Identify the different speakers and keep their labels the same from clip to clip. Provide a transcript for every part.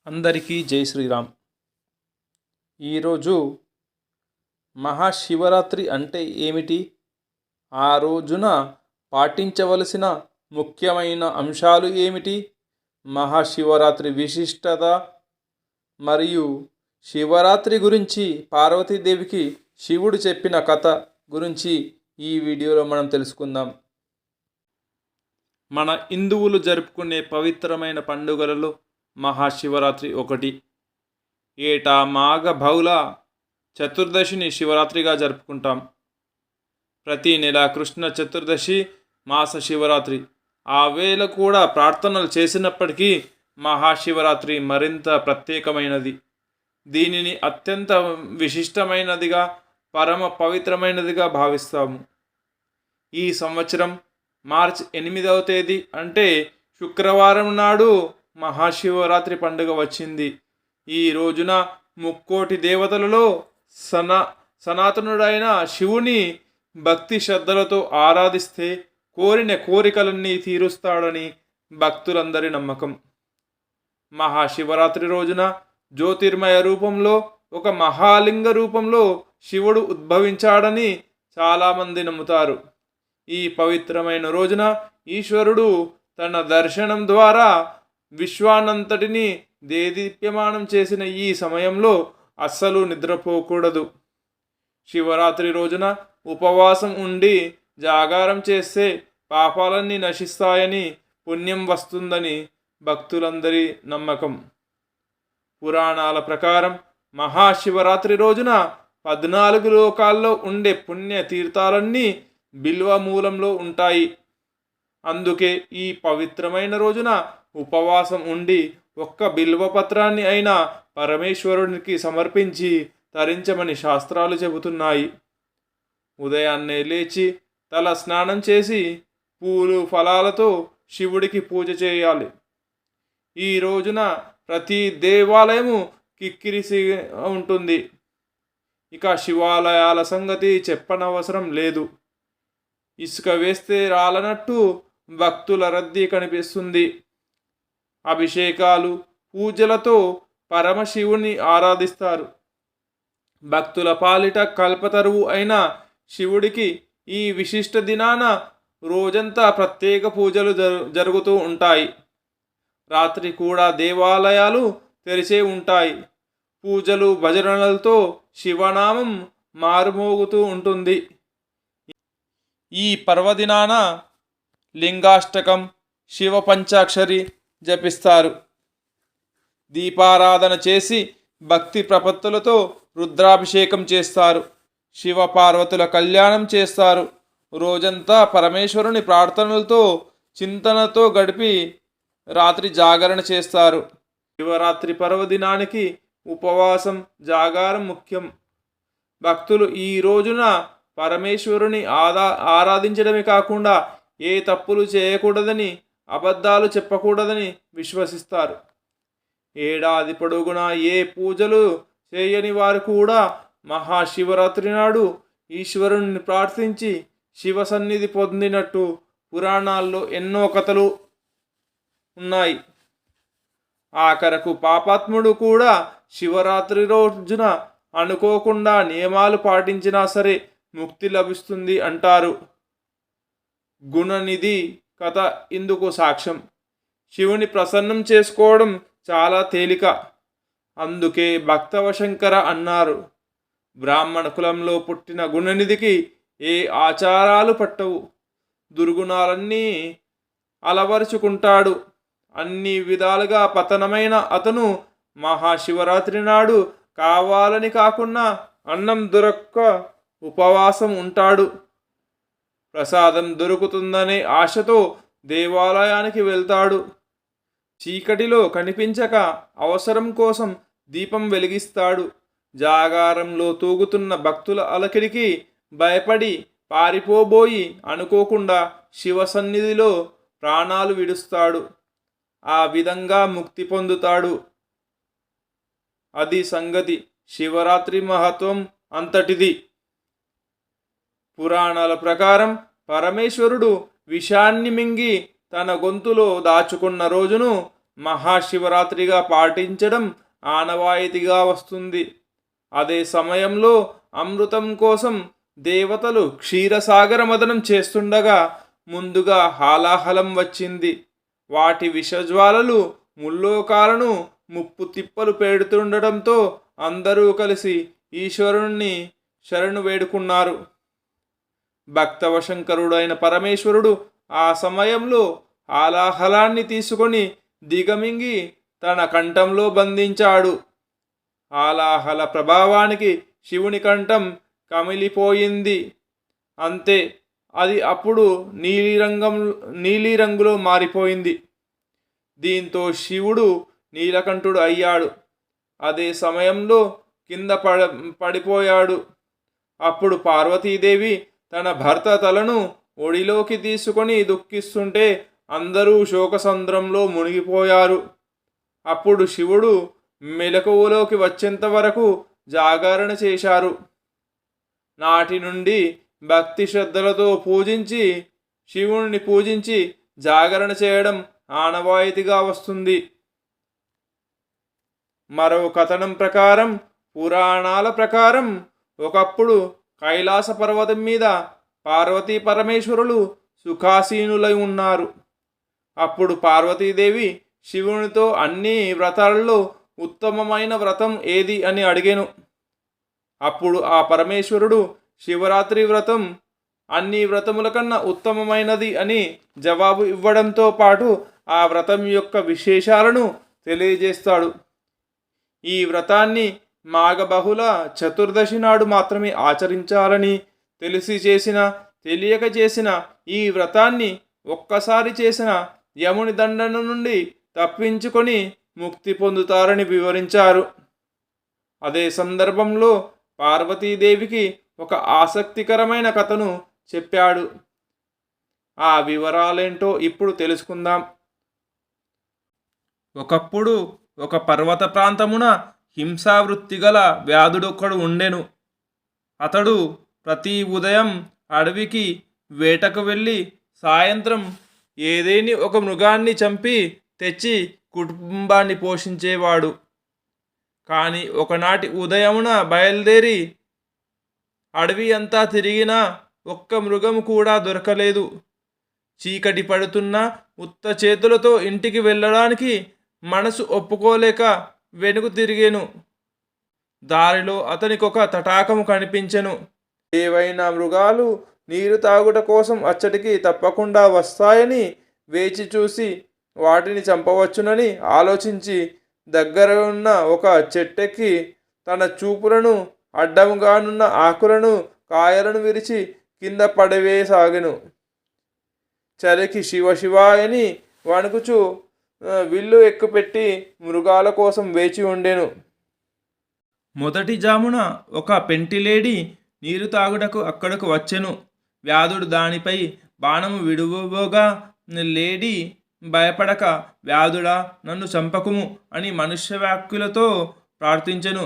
Speaker 1: అందరికీ జై శ్రీరామ్. ఈరోజు మహాశివరాత్రి అంటే ఏమిటి? ఆ రోజున పాటించవలసిన ముఖ్యమైన అంశాలు ఏమిటి? మహాశివరాత్రి విశిష్టత మరియు శివరాత్రి గురించి పార్వతీదేవికి శివుడు చెప్పిన కథ గురించి ఈ వీడియోలో మనం తెలుసుకుందాం. మన హిందువులు జరుపుకునే పవిత్రమైన పండుగలలో మహాశివరాత్రి ఒకటి. ఏటా మాఘ బహుళ చతుర్దశిని శివరాత్రిగా జరుపుకుంటాం. ప్రతి నెల కృష్ణ చతుర్దశి మాస శివరాత్రి. ఆ వేళ కూడా ప్రార్థనలు చేసినప్పటికీ మహాశివరాత్రి మరింత ప్రత్యేకమైనది. దీనిని అత్యంత విశిష్టమైనదిగా, పరమ పవిత్రమైనదిగా భావిస్తాము. ఈ సంవత్సరం మార్చి 8వ తేదీ అంటే శుక్రవారం నాడు మహాశివరాత్రి పండుగ వచ్చింది. ఈ రోజున ముక్కోటి దేవతలలో సనాతనుడైన శివుని భక్తి శ్రద్ధలతో ఆరాధిస్తే కోరిన కోరికలన్నీ తీరుస్తాడని భక్తులందరి నమ్మకం. మహాశివరాత్రి రోజున జ్యోతిర్మయ రూపంలో, ఒక మహాలింగ రూపంలో శివుడు ఉద్భవించాడని చాలామంది నమ్ముతారు. ఈ పవిత్రమైన రోజున ఈశ్వరుడు తన దర్శనం ద్వారా విశ్వానంతటిని దేదీప్యమానం చేసిన ఈ సమయంలో అస్సలు నిద్రపోకూడదు. శివరాత్రి రోజున ఉపవాసం ఉండి జాగారం చేస్తే పాపాలన్నీ నశిస్తాయని, పుణ్యం వస్తుందని భక్తులందరి నమ్మకం. పురాణాల ప్రకారం మహాశివరాత్రి రోజున 14 లోకాల్లో ఉండే పుణ్య తీర్థాలన్నీ బిల్వ మూలంలో ఉంటాయి. అందుకే ఈ పవిత్రమైన రోజున ఉపవాసం ఉండి ఒక్క బిల్వపత్రాన్ని అయినా పరమేశ్వరునికి సమర్పించి తరించమని శాస్త్రాలు చెబుతున్నాయి. ఉదయాన్నే లేచి తల స్నానం చేసి పూలు ఫలాలతో శివుడికి పూజ చేయాలి. ఈ రోజున ప్రతి దేవాలయము కిక్కిరిసి ఉంటుంది. ఇక శివాలయాల సంగతి చెప్పనవసరం లేదు. ఇసుక వేస్తే రాలనట్టు భక్తుల రద్దీ కనిపిస్తుంది. అభిషేకాలు, పూజలతో పరమశివుని ఆరాధిస్తారు. భక్తుల పాలిట కల్పతరువు అయిన శివుడికి ఈ విశిష్ట దినాన రోజంతా ప్రత్యేక పూజలు జరుగుతూ ఉంటాయి. రాత్రి కూడా దేవాలయాలు తెరిచే ఉంటాయి. పూజలు, భజనలతో శివనామం మారుమోగుతూ ఉంటుంది. ఈ పర్వదినాన లింగాష్టకం, శివ పంచాక్షరి జపిస్తారు. దీపారాధన చేసి భక్తి ప్రపత్తులతో రుద్రాభిషేకం చేస్తారు. శివ పార్వతుల కళ్యాణం చేస్తారు. రోజంతా పరమేశ్వరుని ప్రార్థనలతో, చింతనతో గడిపి రాత్రి జాగరణ చేస్తారు. శివరాత్రి పర్వదినానికి ఉపవాసం, జాగారం ముఖ్యం. భక్తులు ఈ రోజున పరమేశ్వరుని ఆరాధించడమే కాకుండా ఏ తప్పులు చేయకూడదని, అబద్ధాలు చెప్పకూడదని విశ్వసిస్తారు. ఏడాది పొడుగునా ఏ పూజలు చేయని వారు కూడా మహాశివరాత్రి నాడు ఈశ్వరుని ప్రార్థించి శివ సన్నిధి పొందినట్టు పురాణాల్లో ఎన్నో కథలు ఉన్నాయి. ఆఖరకు పాపాత్ముడు కూడా శివరాత్రి రోజున అనుకోకుండా నియమాలు పాటించినా సరే ముక్తి లభిస్తుంది అంటారు. గుణనిధి కథ ఇందుకు సాక్ష్యం. శివుని ప్రసన్నం చేసుకోవడం చాలా తేలిక. అందుకే భక్తవశంకర అన్నారు. బ్రాహ్మణ కులంలో పుట్టిన గుణనిధికి ఏ ఆచారాలు పట్టవు. దుర్గుణాలన్నీ అలవరుచుకుంటాడు. అన్ని విధాలుగా పతనమైన అతను మహాశివరాత్రి నాడు కావాలని కాకుండా అన్నం దొరక్క ఉపవాసం ఉంటాడు. ప్రసాదం దొరుకుతుందనే ఆశతో దేవాలయానికి వెళ్తాడు. చీకటిలో కనిపించక అవసరం కోసం దీపం వెలిగిస్తాడు. జాగారంలో తూగుతున్న భక్తుల అలకిడికి భయపడి పారిపోబోయి అనుకోకుండా శివ సన్నిధిలో ప్రాణాలు విడుస్తాడు. ఆ విధంగా ముక్తి పొందుతాడు. అది సంగతి. శివరాత్రి మహత్వం అంతటిది. పురాణాల ప్రకారం పరమేశ్వరుడు విషాన్ని మింగి తన గొంతులో దాచుకున్న రోజును మహాశివరాత్రిగా పాటించడం ఆనవాయితీగా వస్తుంది. అదే సమయంలో అమృతం కోసం దేవతలు క్షీరసాగర మదనం చేస్తుండగా ముందుగా హాలాహలం వచ్చింది. వాటి విషజ్వాలలు ముల్లోకాలను ముప్పు తిప్పలు పెడుతుండటంతో అందరూ కలిసి ఈశ్వరుణ్ణి శరణు వేడుకున్నారు. భక్తవశంకరుడైన పరమేశ్వరుడు ఆ సమయంలో హాలాహలాన్ని తీసుకొని దిగమింగి తన కంఠంలో బంధించాడు. హాలాహల ప్రభావానికి శివుని కంఠం కమిలిపోయింది. అంతే, అది అప్పుడు నీలిరంగులో మారిపోయింది. దీంతో శివుడు నీలకంఠుడు అయ్యాడు. అదే సమయంలో కింద పడిపోయాడు. అప్పుడు పార్వతీదేవి తన భర్త తలను ఒడిలోకి తీసుకొని దుఃఖిస్తుంటే అందరూ శోకసంద్రంలో మునిగిపోయారు. అప్పుడు శివుడు మెలకువలోకి వచ్చేంత వరకు జాగరణ చేశారు. నాటి నుండి భక్తి శ్రద్ధలతో శివుణ్ణి పూజించి జాగరణ చేయడం ఆనవాయితీగా వస్తుంది. మరో కథనం ప్రకారం, పురాణాల ప్రకారం ఒకప్పుడు కైలాస పర్వతం మీద పార్వతీ పరమేశ్వరులు సుఖాసీనులై ఉన్నారు. అప్పుడు పార్వతీదేవి శివునితో అన్ని వ్రతాలలో ఉత్తమమైన వ్రతం ఏది అని అడిగాను. అప్పుడు ఆ పరమేశ్వరుడు శివరాత్రి వ్రతం అన్ని వ్రతముల కన్నా ఉత్తమమైనది అని జవాబు ఇవ్వడంతో పాటు ఆ వ్రతం యొక్క విశేషాలను తెలియజేస్తాడు. ఈ వ్రతాన్ని మాఘబహుళ చతుర్దశి నాడు మాత్రమే ఆచరించాలని, తెలిసి చేసిన తెలియక చేసిన ఈ వ్రతాన్ని ఒక్కసారి చేసిన యముని దండన నుండి తప్పించుకొని ముక్తి పొందుతారని వివరించారు. అదే సందర్భంలో పార్వతీదేవికి ఒక ఆసక్తికరమైన కథను చెప్పాడు. ఆ వివరాలేంటో ఇప్పుడు తెలుసుకుందాం. ఒకప్పుడు ఒక పర్వత ప్రాంతమున హింసావృత్తి గల వ్యాధుడొక్కడు ఉండెను. అతడు ప్రతి ఉదయం అడవికి వేటకు వెళ్ళి సాయంత్రం ఏదేని ఒక మృగాన్ని చంపి తెచ్చి కుటుంబాన్ని పోషించేవాడు. కానీ ఒకనాటి ఉదయమున బయలుదేరి అడవి అంతా తిరిగినా ఒక్క మృగము కూడా దొరకలేదు. చీకటి పడుతున్న ఉత్త చేతులతో ఇంటికి వెళ్ళడానికి మనసు ఒప్పుకోలేక వెనుకు తిరిగెను. దారిలో అతనికొక తటాకము కనిపించెను. ఏవైనా మృగాలు నీరు తాగుట కోసం అచ్చటికి తప్పకుండా వస్తాయని వేచి చూసి వాటిని చంపవచ్చునని ఆలోచించి దగ్గర ఉన్న ఒక చెట్టెక్కి తన చూపులను అడ్డంగానున్న ఆకులను కాయలను విరిచి కింద పడవేసాగెను. చలికి శివ శివాయని వణుకుచు విల్లు ఎక్కుపెట్టి మృగాల కోసం వేచి ఉండెను. మొదటి జామున ఒక పెంటిలేడి నీరు తాగుటకు అక్కడకు వచ్చెను. వ్యాధుడు దానిపై బాణము విడువబోగా లేడీ భయపడక, వ్యాధుడా నన్ను చంపకుము అని మనుష్య వాక్కులతో ప్రార్థించెను.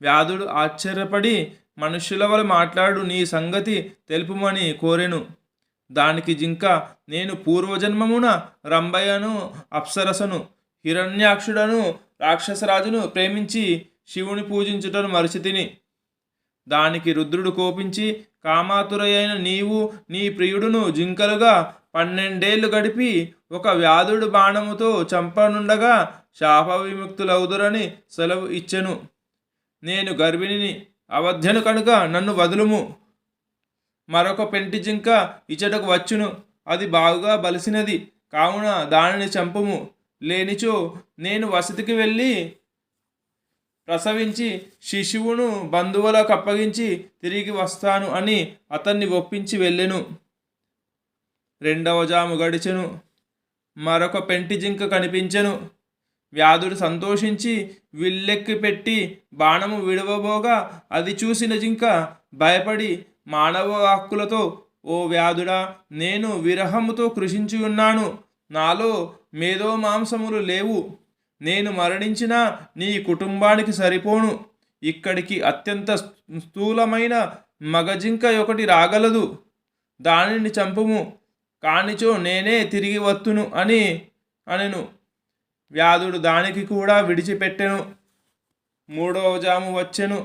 Speaker 1: వ్యాధుడు ఆశ్చర్యపడి మనుష్యుల వల్ల మాట్లాడు నీ సంగతి తెలుపుమని కోరెను. దానికి జింక, నేను పూర్వజన్మమున రంభయ్యను, అప్సరసను, హిరణ్యాక్షుడను రాక్షసరాజును ప్రేమించి శివుని పూజించుటను మరచితిని. దానికి రుద్రుడు కోపించి, కామాతురయైన నీవు నీ ప్రియుడును జింకలుగా 12 గడిపి ఒక వ్యాధుడు బాణముతో చంపనుండగా శాప విముక్తులవుదురని సెలవు ఇచ్చెను. నేను గర్భిణిని, అవధ్యను కనుక నన్ను వదులుము. మరొక పెంటి జింక ఇచ్చటకు వచ్చును, అది బాగుగా బలిసినది, కావున దానిని చంపుము. లేనిచో నేను వసతికి వెళ్ళి ప్రసవించి శిశువును బంధువులకు అప్పగించి తిరిగి వస్తాను అని అతన్ని ఒప్పించి వెళ్ళెను. 2వ జాము గడిచెను. మరొక పెంటి జింక కనిపించెను. వ్యాధుడు సంతోషించి విల్లెక్కి పెట్టి బాణము విడవబోగా అది చూసిన జింక భయపడి మానవ వాక్కులతో, ఓ వ్యాధుడా, నేను విరహముతో కృషించి ఉన్నాను. నాలో మేధో మాంసములు లేవు. నేను మరణించినా నీ కుటుంబానికి సరిపోను. ఇక్కడికి అత్యంత స్థూలమైన మగజింక ఒకటి రాగలదు. దానిని చంపుము, కానిచో నేనే తిరిగి వత్తును అనెను. వ్యాధుడు దానికి కూడా విడిచిపెట్టెను. మూడవ జాము వచ్చెను.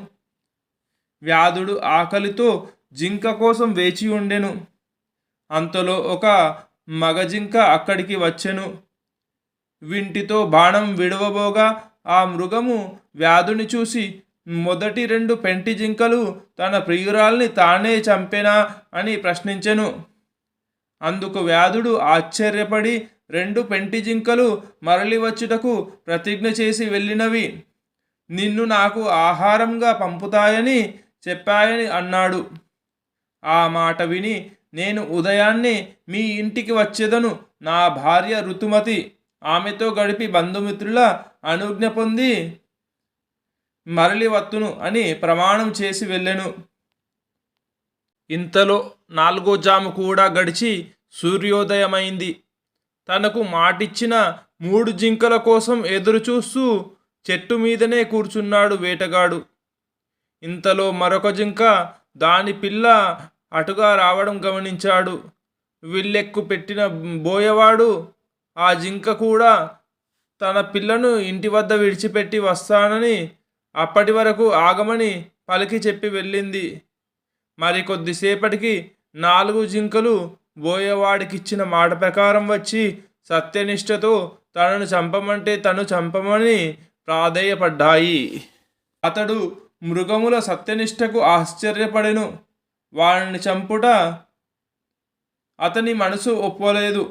Speaker 1: వ్యాధుడు ఆకలితో జింక కోసం వేచి ఉండెను. అంతలో ఒక మగజింక అక్కడికి వచ్చెను. వింటితో బాణం విడవబోగా ఆ మృగము వ్యాధుని చూసి, మొదటి 2 పెంటి జింకలు తన ప్రియురాల్ని తానే చంపెనా అని ప్రశ్నించెను. అందుకు వ్యాధుడు ఆశ్చర్యపడి 2 పెంటి జింకలు మరలి వచ్చుటకు ప్రతిజ్ఞ చేసి వెళ్ళినవి నిన్ను నాకు ఆహారంగా పంపుతాయని చెప్పాయని అన్నాడు. ఆ మాట విని, నేను ఉదయాన్నే మీ ఇంటికి వచ్చేదను. నా భార్య ఋతుమతి, ఆమెతో గడిపి బంధుమిత్రుల అనుజ్ఞ పొంది మరలి వత్తును అని ప్రమాణం చేసి వెళ్ళెను. ఇంతలో 4వ జాము కూడా గడిచి సూర్యోదయమైంది. తనకు మాటిచ్చిన 3 జింకల కోసం ఎదురుచూస్తూ చెట్టు మీదనే కూర్చున్నాడు వేటగాడు. ఇంతలో మరొక జింక దాని పిల్ల అటుగా రావడం గమనించాడు. విల్లెక్కు పెట్టిన బోయవాడు ఆ జింక కూడా తన పిల్లను ఇంటి వద్ద విడిచిపెట్టి వస్తానని, అప్పటి వరకు ఆగమని పలికి చెప్పి వెళ్ళింది. మరికొద్దిసేపటికి 4 జింకలు బోయవాడికిచ్చిన మాట ప్రకారం వచ్చి సత్యనిష్టతో తనను చంపమంటే తను చంపమని ప్రాధేయపడ్డాయి. అతడు మృగముల సత్యనిష్టకు ఆశ్చర్యపడెను. వారిని చంపుట అతని మనసు ఒప్పలేదు.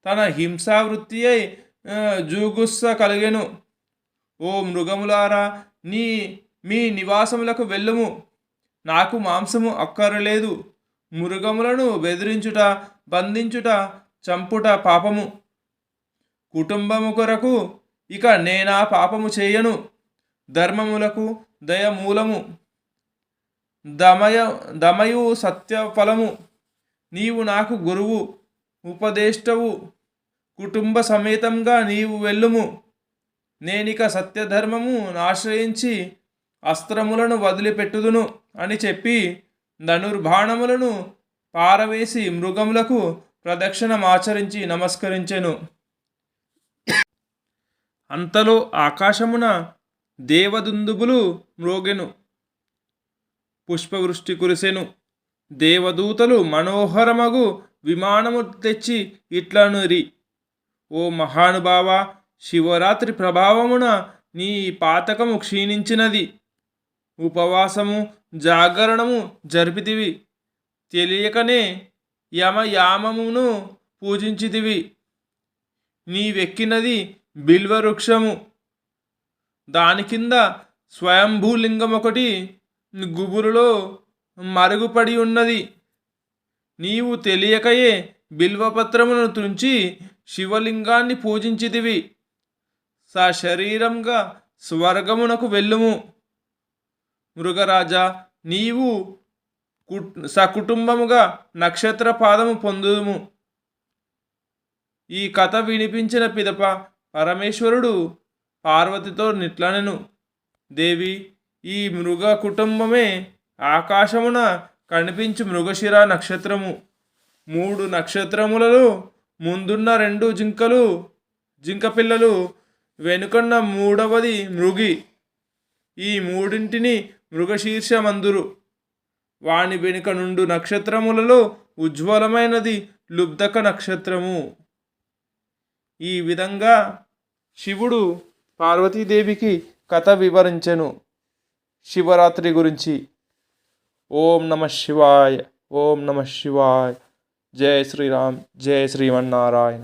Speaker 1: తన హింసావృత్తి అయి జూగుస్స కలిగెను. ఓ మృగములారా, మీ నివాసములకు వెళ్ళుము. నాకు మాంసము అక్కరలేదు. మృగములను బెదిరించుట, బంధించుట, చంపుట పాపము. కుటుంబము కొరకు ఇక నేనా పాపము చేయను. ధర్మములకు దయ మూలము, దమయు సత్యఫలము. నీవు నాకు గురువు, ఉపదేష్టవు. కుటుంబ సమేతంగా నీవు వెళ్ళుము. నేనిక సత్యధర్మము ఆశ్రయించి అస్త్రములను వదిలిపెట్టుదును అని చెప్పి ధనుర్బాణములను పారవేసి మృగములకు ప్రదక్షిణమాచరించి నమస్కరించెను. అంతలో ఆకాశమున దేవదుందుబులు మ్రోగెను. పుష్పవృష్టి కురిసెను. దేవదూతలు మనోహరమగు విమానము తెచ్చి ఇట్లనురి, ఓ మహానుభావ, శివరాత్రి ప్రభావమున నీ పాతకము క్షీణించినది. ఉపవాసము జాగరణము జరిపితివి. తెలియకనే యమయామమును పూజించితివి. నీవెక్కినది బిల్వవృక్షము. దాని కింద స్వయంభూలింగం ఒకటి గుబురులో మరుగుపడి ఉన్నది. నీవు తెలియకయే బిల్వపత్రమును తుంచి శివలింగాన్ని పూజించితివి. సశరీరంగా స్వర్గమునకు వెళ్ళుము. మృగరాజా, నీవు సకుటుంబముగా నక్షత్ర పాదము పొందుము. ఈ కథ వినిపించిన పిదప పరమేశ్వరుడు పార్వతితో నిట్లనెను, దేవి, ఈ మృగ కుటుంబమే ఆకాశమున కనిపించు మృగశిర నక్షత్రము. 3 నక్షత్రములలో ముందున్న 2 జింక పిల్లలు, వెనుకన్న 3వది మృగి. ఈ 3ంటిని మృగశీర్షమందురు. వాని వెనుక నుండు నక్షత్రములలో ఉజ్వలమైనది లుబ్ధక నక్షత్రము. ఈ విధంగా శివుడు పార్వతీదేవికి కథ వివరించెను శివరాత్రి గురించి. ఓం నమ శివాయ. ఓం నమ శివాయ. జయ శ్రీరామ్. జయ శ్రీమన్నారాయణ.